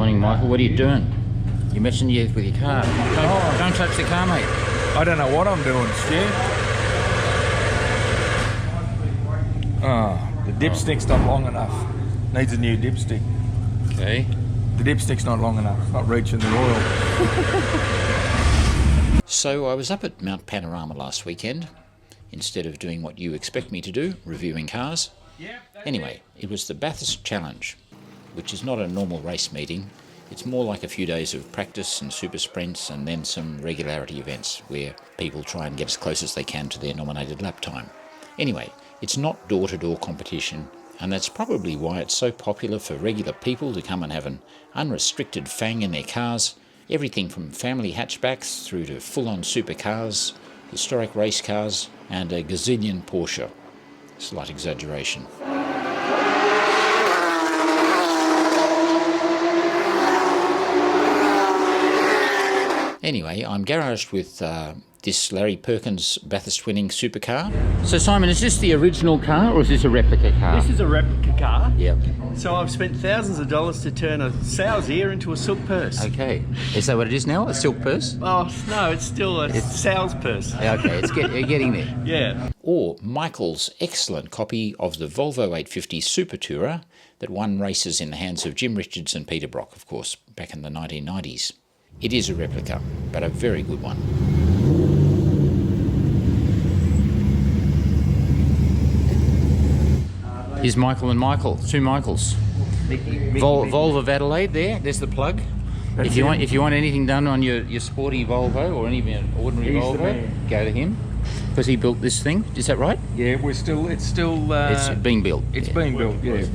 morning, Michael. What are you doing? You're messing with your car. Don't touch the car, mate. I don't know what I'm doing, Stu. The dipstick's not long enough. Needs a new dipstick. Okay. The dipstick's not long enough. It's not reaching the oil. So I was up at Mount Panorama last weekend, instead of doing what you expect me to do, reviewing cars. Anyway, it was the Bathurst Challenge, which is not a normal race meeting. It's more like a few days of practice and super sprints and then some regularity events where people try and get as close as they can to their nominated lap time. Anyway, it's not door-to-door competition, and that's probably why it's so popular for regular people to come and have an unrestricted fang in their cars, everything from family hatchbacks through to full-on supercars, historic race cars, and a gazillion Porsche. Slight exaggeration. Anyway, I'm garaged with this Larry Perkins Bathurst winning supercar. So Simon, is this the original car or is this a replica car? This is a replica car. Yep. So I've spent thousands of dollars to turn a sow's ear into a silk purse. Okay. Is that what it is now? A silk purse? Oh, no, it's still a sow's purse. Okay, you're getting there. Yeah. Or Michael's excellent copy of the Volvo 850 Super Tourer that won races in the hands of Jim Richards and Peter Brock, of course, back in the 1990s. It is a replica, but a very good one. Here's Michael and Michael, two Michaels. Volvo of Adelaide there's the plug. If you want anything done on your sporty Volvo or any ordinary Volvo, go to him. Because he built this thing, is that right? Yeah, it's being built. It's being built, yeah.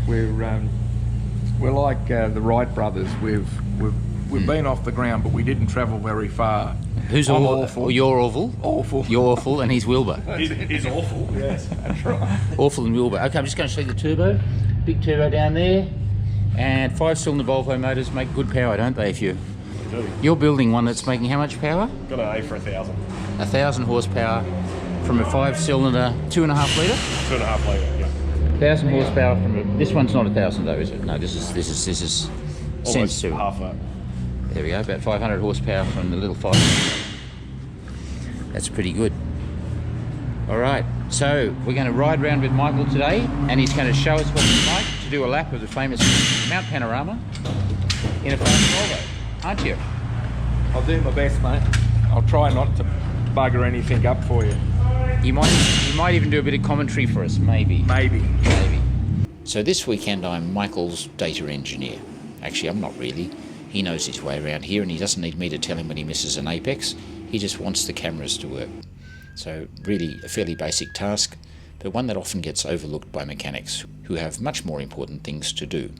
We're like the Wright brothers. We've been off the ground, but we didn't travel very far. Who's awful? You're awful. Awful. You're awful, and he's Wilbur. He's awful. Yes, that's right. Awful and Wilbur. Okay, I'm just going to show you the turbo. Big turbo down there, and 5-cylinder Volvo motors make good power, don't they? You're building one that's making how much power? Got an A for 1,000. 1,000 horsepower from a 5-cylinder, 2.5 litre. 2.5 litre. Yeah. 1,000 horsepower from a. This one's not 1,000 though, is it? No, this is Almost sense to it. half that. There we go, about 500 horsepower from the little 5. That's pretty good. All right, so we're going to ride around with Michael today, and he's going to show us what it's like to do a lap of the famous Mount Panorama in a famous Volvo, aren't you? I'll do my best, mate. I'll try not to bugger anything up for you. You might even do a bit of commentary for us, maybe. Maybe. So this weekend I'm Michael's data engineer. Actually, I'm not really. He knows his way around here and he doesn't need me to tell him when he misses an apex. He just wants the cameras to work. So really a fairly basic task, but one that often gets overlooked by mechanics who have much more important things to do.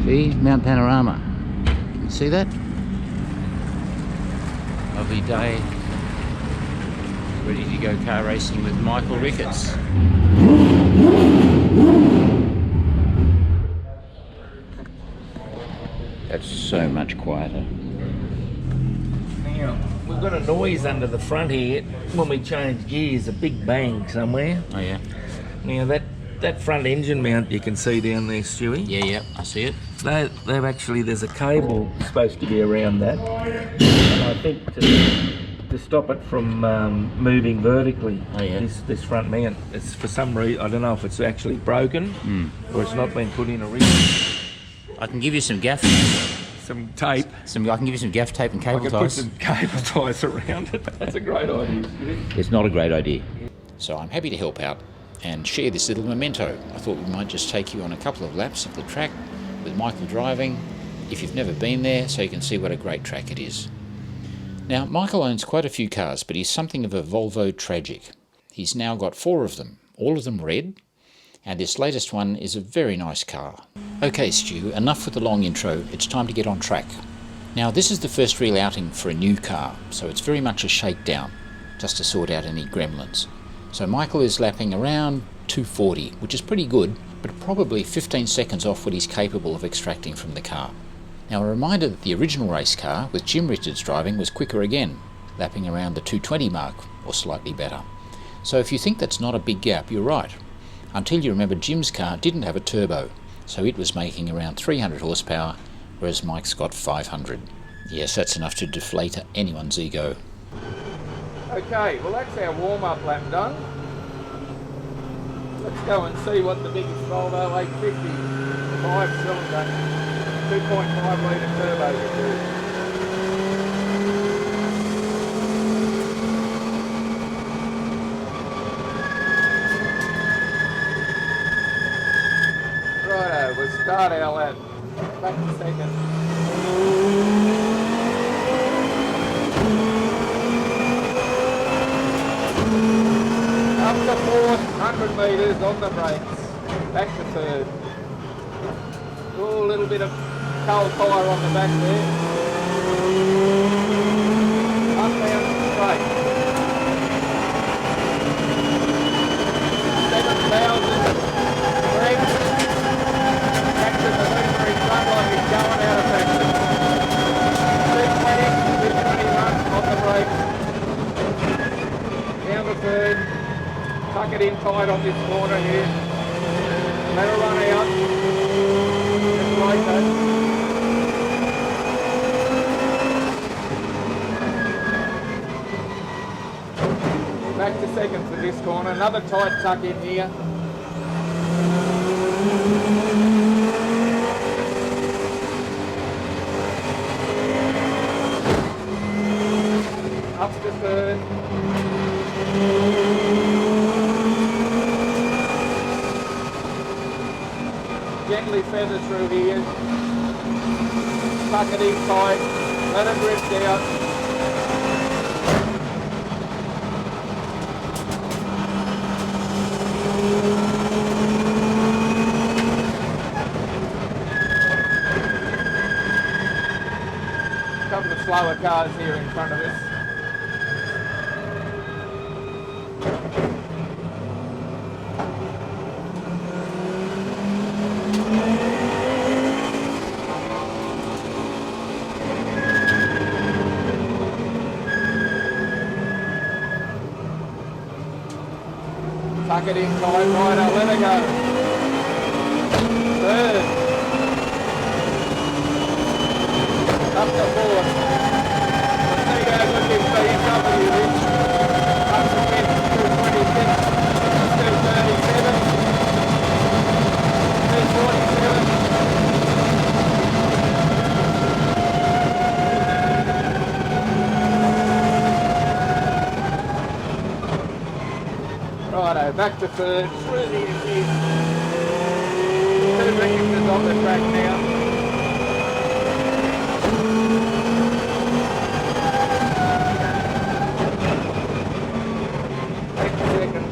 See, Mount Panorama. You can see that? Lovely day. Ready to go car racing with Michael Ricketts. That's so much quieter. Now, we've got a noise under the front here when we change gears, a big bang somewhere. Oh yeah? Now that front engine mount you can see down there, Stewie. Yeah, I see it. They've actually, there's a cable supposed to be around that. And I think to stop it from moving vertically, this front mount, it's for some reason, I don't know if it's actually broken or it's not been put in originally. I can give you some gaff. Some tape. I can give you some gaff tape and cable ties. I can put some cable ties around it. That's a great idea. It's not a great idea. So I'm happy to help out and share this little memento. I thought we might just take you on a couple of laps of the track with Michael driving, if you've never been there, so you can see what a great track it is. Now, Michael owns quite a few cars, but he's something of a Volvo tragic. He's now got 4 of them, all of them red, and this latest one is a very nice car. Okay, Stu, enough with the long intro, it's time to get on track. Now, this is the first real outing for a new car, so it's very much a shakedown, just to sort out any gremlins. So Michael is lapping around 240, which is pretty good, but probably 15 seconds off what he's capable of extracting from the car. Now, a reminder that the original race car, with Jim Richards driving, was quicker again, lapping around the 220 mark, or slightly better. So if you think that's not a big gap, you're right. Until you remember Jim's car didn't have a turbo, So it was making around 300 horsepower, whereas Mike's got 500. Yes, that's enough to deflate anyone's ego. Okay, well that's our warm-up lap done. Let's go and see what the biggest Volvo 850 5-cylinder 2.5 litre turbo can do. Righto, we'll start our lap. Back to second. Up to fourth, 100 metres on the brakes. Back to third. Oh, a little bit of cold fire on the back there. Up, down, straight. 7,000. Brakes. Back to the meter in front like it's going out of factory. 220, 221 on the brakes. Down to third. Tuck it in tight on this corner here. Let her run out. Just like that. Back to second for this corner. Another tight tuck in here. Up to third. Gently feather through here. Tuck it in tight. Let it drift out. A couple of slower cars here in front of us. Tuck it in tight, righto, let her go. Third. Up to fourth. Let's see how good this BMW is. Up to fifth, 226, 237, 247. Righto, back to third, through the exit. 2 recognitions on the track now. Back to second.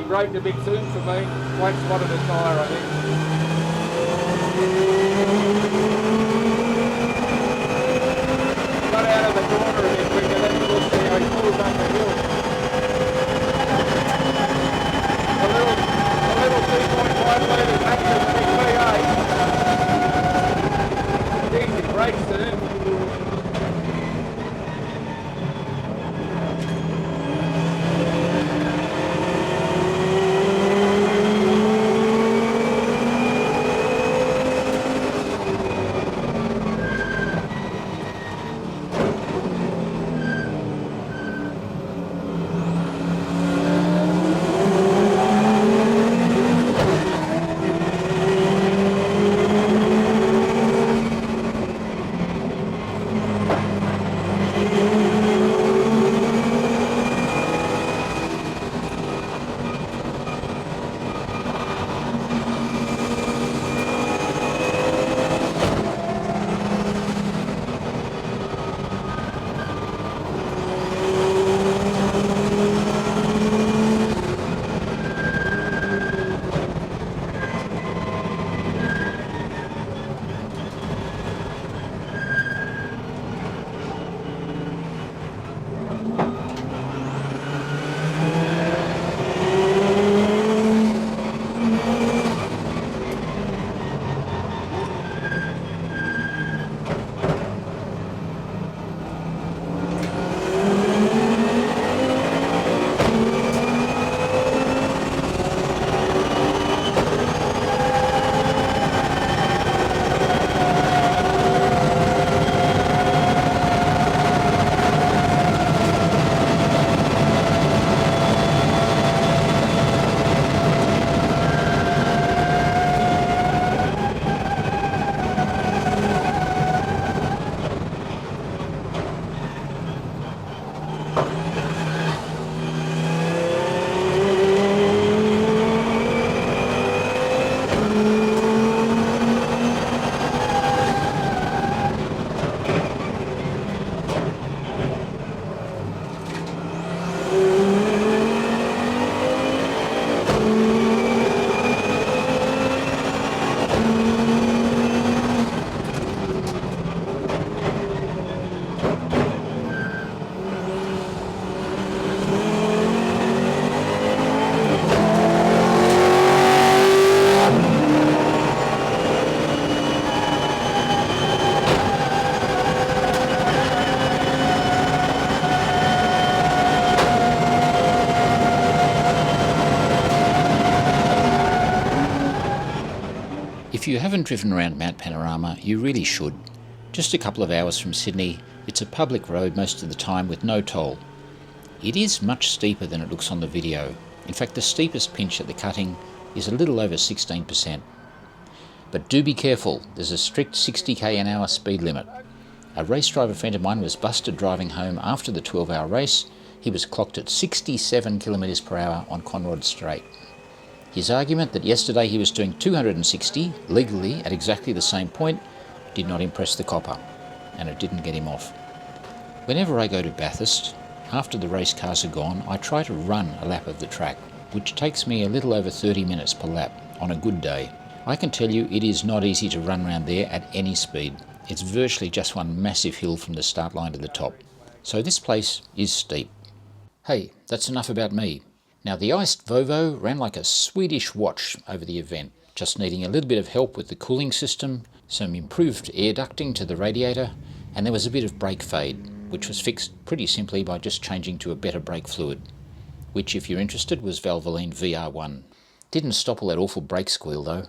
Braked a bit soon for me. Won't spotted a tyre, I think. Got out of the corner a bit quicker, then we'll see how he pulls up the hill. A little 2.5 litres active big V8. Easy brakes soon. If you haven't driven around Mount Panorama, you really should. Just a couple of hours from Sydney, it's a public road most of the time with no toll. It is much steeper than it looks on the video. In fact, the steepest pinch at the cutting is a little over 16%. But do be careful, there's a strict 60k an hour speed limit. A race driver friend of mine was busted driving home after the 12-hour race. He was clocked at 67 kilometres per hour on Conrod Straight. His argument that yesterday he was doing 260 legally at exactly the same point did not impress the copper, and it didn't get him off. Whenever I go to Bathurst, after the race cars are gone, I try to run a lap of the track, which takes me a little over 30 minutes per lap on a good day. I can tell you it is not easy to run around there at any speed. It's virtually just one massive hill from the start line to the top. So this place is steep. Hey, that's enough about me. Now the iced Vovo ran like a Swedish watch over the event, just needing a little bit of help with the cooling system, some improved air ducting to the radiator, and there was a bit of brake fade, which was fixed pretty simply by just changing to a better brake fluid, which, if you're interested, was Valvoline VR1. Didn't stop all that awful brake squeal though.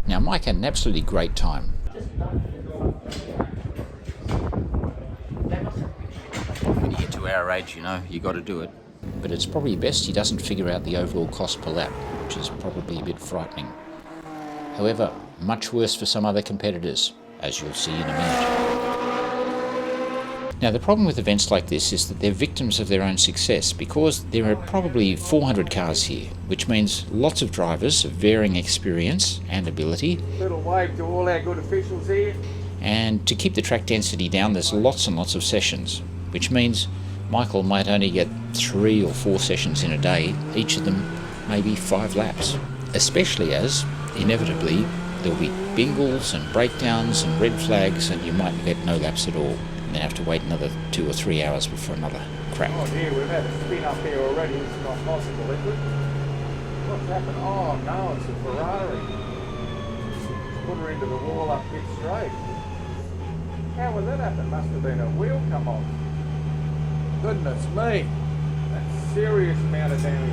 Now Mike had an absolutely great time. When you get to our age, you know, you got to do it. But it's probably best he doesn't figure out the overall cost per lap, which is probably a bit frightening. However, much worse for some other competitors, as you'll see in a minute. Now the problem with events like this is that they're victims of their own success, because there are probably 400 cars here, which means lots of drivers of varying experience and ability. Little wave to all our good officials here. And to keep the track density down, there's lots and lots of sessions, which means Michael might only get 3 or 4 sessions in a day, each of them maybe 5 laps, especially as, inevitably, there'll be bingles and breakdowns and red flags, and you might get no laps at all, and then have to wait another 2 or 3 hours before another crack. Oh dear, we've had a spin up here already. It's not possible, is it? What's happened? Oh no, it's a Ferrari. Put her into the wall up pit straight. How would that happen? Must have been a wheel come off. Goodness me. That's a serious amount of damage.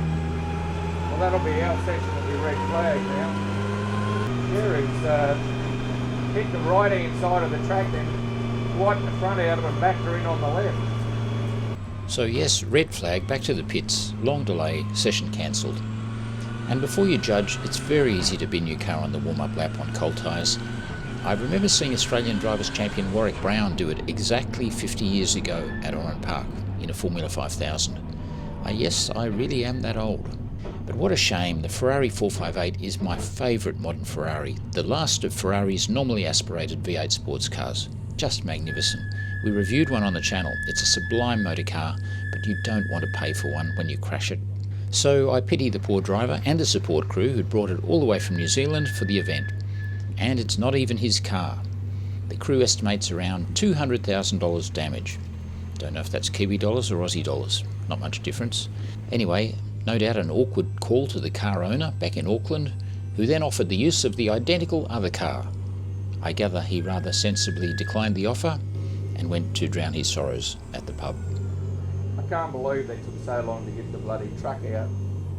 Well, that'll be our section of the red flag now. Here it's hit the right hand side of the track, then widen the front out of and backed her in on the left. So yes, red flag, back to the pits, long delay, session cancelled. And before you judge, it's very easy to bin your car on the warm-up lap on cold tyres. I remember seeing Australian Drivers' Champion Warwick Brown do it exactly 50 years ago at Oran Park in a Formula 5000. Yes, I really am that old. But what a shame, the Ferrari 458 is my favourite modern Ferrari, the last of Ferrari's normally aspirated V8 sports cars. Just magnificent. We reviewed one on the channel. It's a sublime motor car, but you don't want to pay for one when you crash it. So I pity the poor driver and the support crew who'd brought it all the way from New Zealand for the event. And it's not even his car. The crew estimates around $200,000 damage. Don't know if that's Kiwi dollars or Aussie dollars. Not much difference. Anyway, no doubt an awkward call to the car owner back in Auckland, who then offered the use of the identical other car. I gather he rather sensibly declined the offer and went to drown his sorrows at the pub. I can't believe they took so long to get the bloody truck out.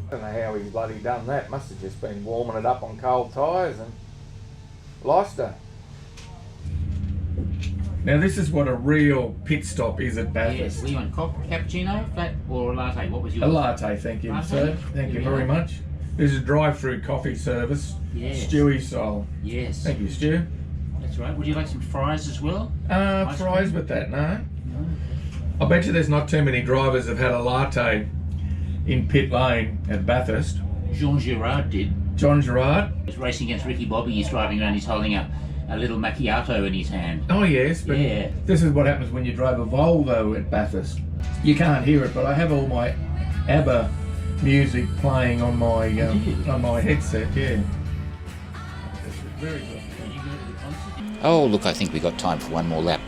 I don't know how he bloody done that. Must have just been warming it up on cold tyres and lost her. Now this is what a real pit stop is at Bathurst. Yes, we want cappuccino, flat or a latte? What was yours? A latte, thank you, Latte? sir. Thank you very much. This is drive-through coffee service, Yes. Stewie style. Yes. Thank you, Stu. That's right. Would you like some fries as well? Fries with that, no? I bet you there's not too many drivers have had a latte in pit lane at Bathurst. Jean Girard did. John Gerard. He's racing against Ricky Bobby. He's driving around. He's holding a little macchiato in his hand. Oh yes, but Yeah. this is what happens when you drive a Volvo at Bathurst. You can't hear it, but I have all my ABBA music playing on my headset. Yeah. Very good. Oh, look, I think we got time for one more lap.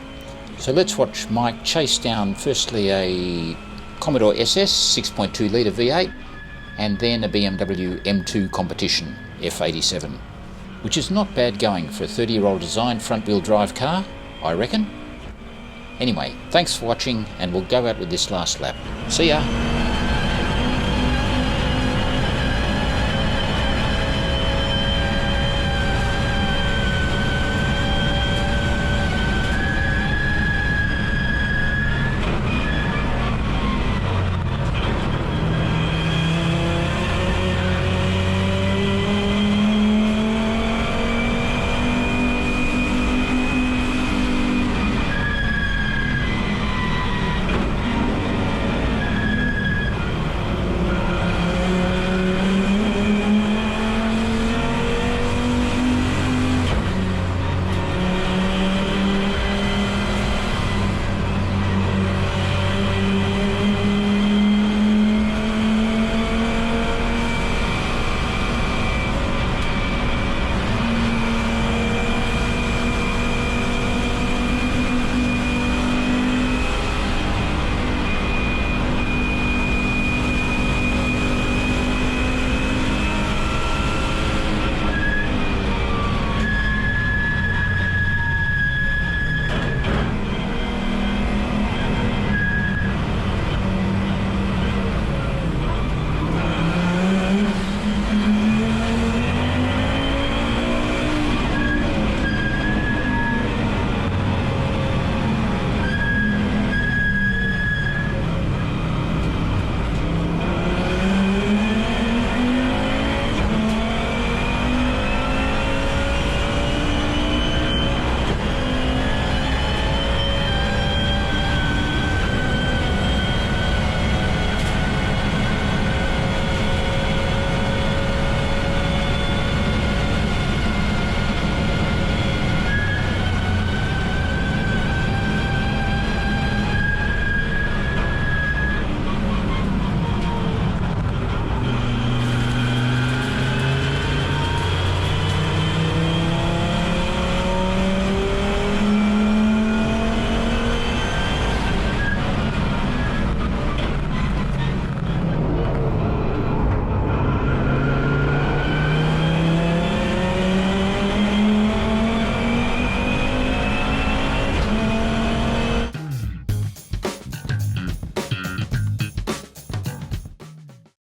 So let's watch Mike chase down firstly a Commodore SS 6.2 litre V8 and then a BMW M2 Competition F87, which is not bad going for a 30-year-old design front-wheel drive car, I reckon. Anyway, thanks for watching, and we'll go out with this last lap. See ya!